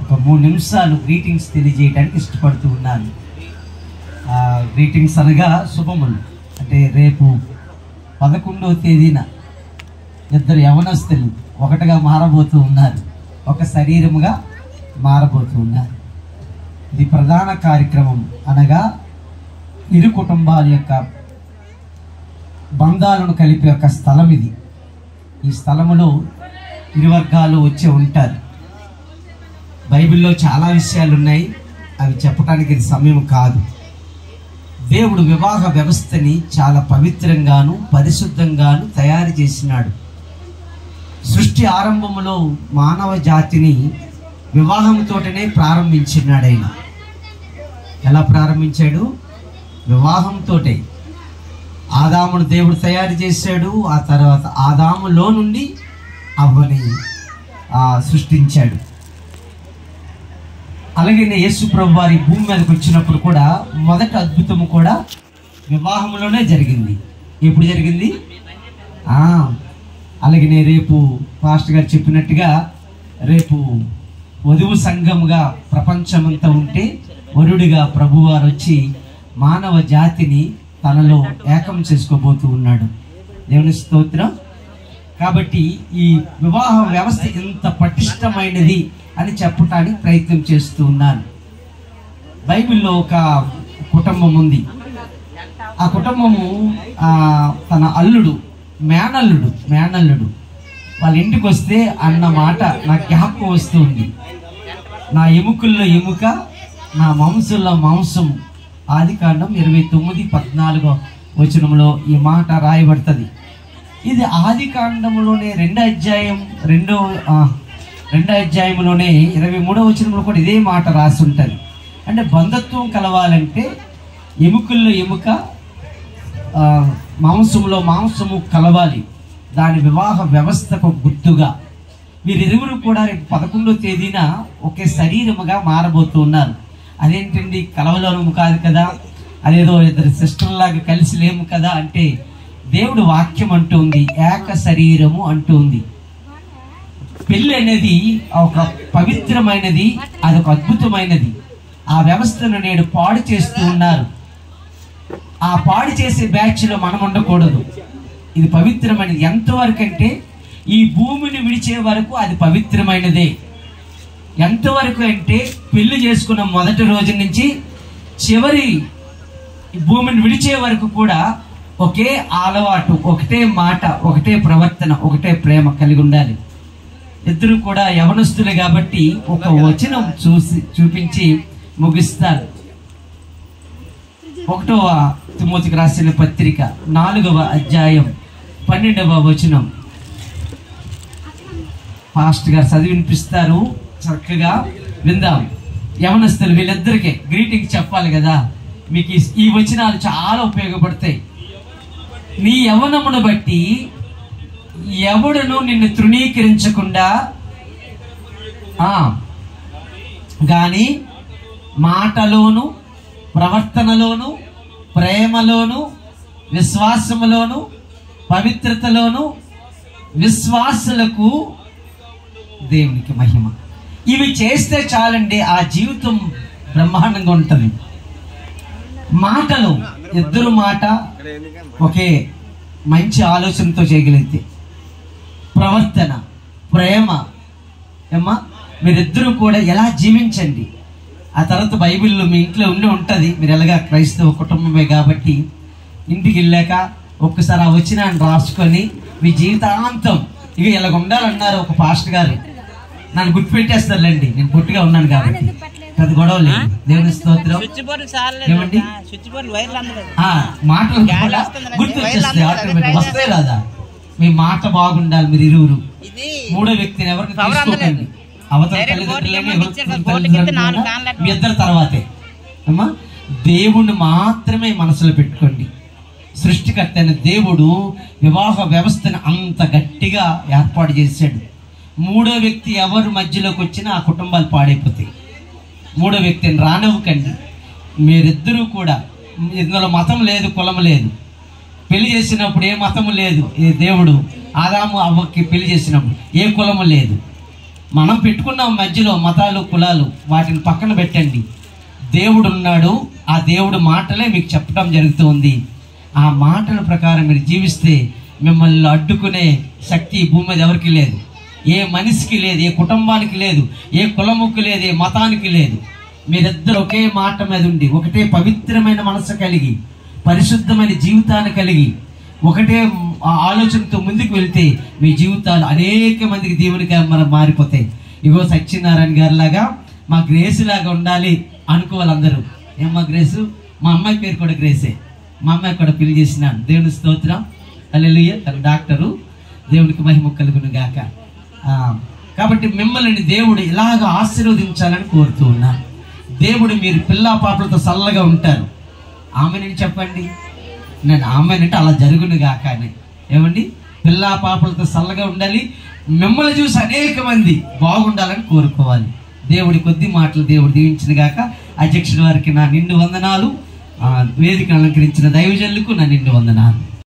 ఒక 3 నిమిషాలు గ్రీటింగ్స్ తెలియజేయడానికి ఇష్టపడుతూ ఉన్నాను. గ్రీటింగ్స్ అనగా శుభములు. అంటే రేపు 11వ తేదీన 2 యవనస్తులు ఒకటిగా మారబోతూ ఉన్నారు, ఒక శరీరముగా మారబోతూ ఉన్నారు. ఇది ప్రధాన కార్యక్రమం, అనగా ఇరు కుటుంబాల యొక్క బంధాలను కలిపే ఒక స్థలం ఇది. ఈ స్థలములో ఇరు వర్గాలు వచ్చి ఉంటారు. బైబిల్లో చాలా విషయాలు ఉన్నాయి, అవి చెప్పడానికి ఇది సమయం కాదు. దేవుడు వివాహ వ్యవస్థని చాలా పవిత్రంగాను పరిశుద్ధంగాను తయారు చేసినాడు. సృష్టి ఆరంభములో మానవ జాతిని వివాహంతోటనే ప్రారంభించినాడు. ఆయన ఎలా ప్రారంభించాడు? వివాహంతోటే. ఆదామును దేవుడు తయారు చేశాడు. ఆ తర్వాత ఆదాములో నుండి అవ్వని సృష్టించాడు. అలాగే యేసు ప్రభు వారి భూమి మీదకి వచ్చినప్పుడు కూడా మొదటి అద్భుతము కూడా వివాహంలోనే జరిగింది. ఎప్పుడు జరిగింది? అలాగే రేపు పాస్టర్ గారు చెప్పినట్టుగా రేపు వధువు సంఘముగా ప్రపంచమంతా ఉంటే వరుడిగా ప్రభువారు వచ్చి మానవ జాతిని తనలో ఏకం చేసుకోబోతూ ఉన్నాడు. దేవుని స్తోత్రం. కాబట్టి ఈ వివాహ వ్యవస్థ ఎంత పటిష్టమైనది అని చెప్పడానికి ప్రయత్నం చేస్తూ ఉన్నాను. బైబిల్లో ఒక కుటుంబం ఉంది. ఆ కుటుంబము తన అల్లుడు మేనల్లుడు వాళ్ళ ఇంటికి వస్తే అన్న మాట నాకు జ్ఞాపకం వస్తూ ఉంది. నా ఎముకల్లో ఎముక, నా మాంసంలో మాంసం. ఆదికాండం 29:14 వచనంలో ఈ మాట రాయబడుతుంది. ఇది ఆదికాండంలోనే 2వ అధ్యాయంలోనే 23వ వచనంలో కూడా ఇదే మాట రాసి ఉంటుంది. అంటే బంధత్వం కలవాలంటే ఎముకల్లో ఎముక, మాంసంలో మాంసము కలవాలి. దాని వివాహ వ్యవస్థకు గుర్తుగా వీరిరువురు కూడా రేపు 11వ తేదీన ఒకే శరీరముగా మారబోతూ ఉన్నారు. అదేంటండి, కలవలేము కాదు కదా, అదేదో 2 సిస్టర్లాగా కలిసి లేము కదా అంటే దేవుడు వాక్యం అంటుంది, ఏక శరీరము అంటుంది. పెళ్ళి అనేది ఒక పవిత్రమైనది, అదొక అద్భుతమైనది. ఆ వ్యవస్థను నేడు పాడు చేస్తూ ఉన్నారు. ఆ పాడు చేసే బ్యాచ్లో మనం ఉండకూడదు. ఇది పవిత్రమైనది. ఎంతవరకు అంటే ఈ భూమిని విడిచే వరకు అది పవిత్రమైనదే. ఎంతవరకు అంటే పెళ్లి చేసుకున్న మొదటి రోజు నుంచి చివరి భూమిని విడిచే వరకు కూడా ఒకే అలవాటు, ఒకటే మాట, ఒకటే ప్రవర్తన, ఒకటే ప్రేమ కలిగి ఉండాలి. ఇద్దరు కూడా యవనస్తులే కాబట్టి ఒక వచనం చూపించి ముగిస్తారు. 1వ తిమోతికి రాసిన పత్రిక 4వ అధ్యాయం 12వ వచనం పాస్టర్ గారు చదివి వినిపిస్తారు. చక్కగా విందాం. యవనస్తులు వీళ్ళిద్దరికే గ్రీటింగ్ చెప్పాలి కదా. మీకు ఈ వచనాలు చాలా ఉపయోగపడతాయి. నీ యవనమును బట్టి ఎవడును నిన్ను తృణీకరించకుండా గాని మాటలోను, ప్రవర్తనలోను, ప్రేమలోను, విశ్వాసములోను, పవిత్రతలోను విశ్వాసులకు దేవునికి మహిమ. ఇవి చేస్తే చాలండి, ఆ జీవితం బ్రహ్మాండంగా ఉంటుంది. మాటలు, ఇద్దరు మాట ఒకే మంచి ఆలోచనతో చేయగలిగితే, ప్రవర్తన, ప్రేమ, ఏమ్మా మీరిద్దరూ కూడా ఎలా జీవించండి. ఆ తర్వాత బైబిల్లో మీ ఇంట్లో ఉంటుంది. మీరు ఎలాగా క్రైస్తవ కుటుంబమే కాబట్టి ఇంటికి వెళ్ళాక ఒక్కసారి ఆ వచనాన్ని రాసుకొని మీ జీవితాంతం ఇక ఇలాగ ఉండాలన్నారు ఒక పాస్టర్ గారు. నన్ను గుర్తుపెట్టేస్తారులేండి, నేను పొట్టిగా ఉన్నాను కాబట్టి పెద్ద గొడవ లేదు. దేవుని స్తోత్రం. ఏమండి మాటలు గుర్తు వచ్చేస్తాయి, ఆటోమేటిక్ వస్తాయి రాదా. మీ మాట బాగుండాలి. మీరు ఇరువురు మూడో వ్యక్తిని ఎవరికి తీసుకోకండి. అవతల తల్లిదండ్రులైనా మీ ఇద్దరు తర్వాతే అమ్మా. దేవుణ్ణి మాత్రమే మనసులో పెట్టుకోండి. సృష్టికర్త అయిన దేవుడు వివాహ వ్యవస్థను అంత గట్టిగా ఏర్పాటు చేశాడు. మూడో వ్యక్తి ఎవరు మధ్యలోకి వచ్చినా ఆ కుటుంబాలు పాడైపోతాయి. మూడో వ్యక్తిని రానివ్వకండి. మీరిద్దరూ కూడా, ఇందులో మతం లేదు, కులం లేదు. పెళ్లి చేసినప్పుడు ఏ మతము లేదు. ఏ దేవుడు ఆదాము అవ్వకి పెళ్లి చేసినప్పుడు ఏ కులము లేదు. మనం పెట్టుకున్నాం మధ్యలో మతాలు కులాలు, వాటిని పక్కన పెట్టండి. దేవుడు ఉన్నాడు, ఆ దేవుడు మాటలే మీకు చెప్పడం జరుగుతుంది. ఆ మాటల ప్రకారం మీరు జీవిస్తే మిమ్మల్ని అడ్డుకునే శక్తి ఈ భూమి మీద ఎవరికి లేదు, ఏ మనిషికి లేదు, ఏ కుటుంబానికి లేదు, ఏ కులముకి లేదు, ఏ మతానికి లేదు. మీరిద్దరు ఒకే మాట మీద ఉండి, ఒకటే పవిత్రమైన మనసు కలిగి, పరిశుద్ధమైన జీవితాన్ని కలిగి, ఒకటే ఆలోచనతో ముందుకు వెళ్తే మీ జీవితాలు అనేక మందికి దేవునిగా మనం మారిపోతాయి. ఇగో సత్యనారాయణ గారి లాగా మా గ్రేసు లాగా ఉండాలి అనుకోవాలి అందరూ. ఏమ్మా గ్రేసు? మా అమ్మాయి పేరు కూడా గ్రేసే. మా అమ్మాయి కూడా పెళ్లి చేసినాను. దేవుని స్తోత్రం, హల్లెలూయా. తన డాక్టరు. దేవునికి మహిమ కలుగును గాక. కాబట్టి మిమ్మల్ని దేవుడు ఇలాగ ఆశీర్వదించాలని కోరుతూ ఉన్నాను. దేవుడు మీరు పిల్లా పాపలతో చల్లగా ఉంటారు. ఆమెనని చెప్పండి. నేను ఆమెనంటే అలా జరుగును గాక అని. ఏమండి? పిల్లా పాపలతో చల్లగా ఉండాలి, మిమ్మల్ని చూసి అనేక మంది బాగుండాలని కోరుకోవాలి. దేవుడి కొద్ది మాటలు దేవుడు దీవించిన గాక. అధ్యక్షుడి వారికి నా నిండు వందనాలు. వేదికను అలంకరించిన దైవజనులకు నా నిండు వందనాలు.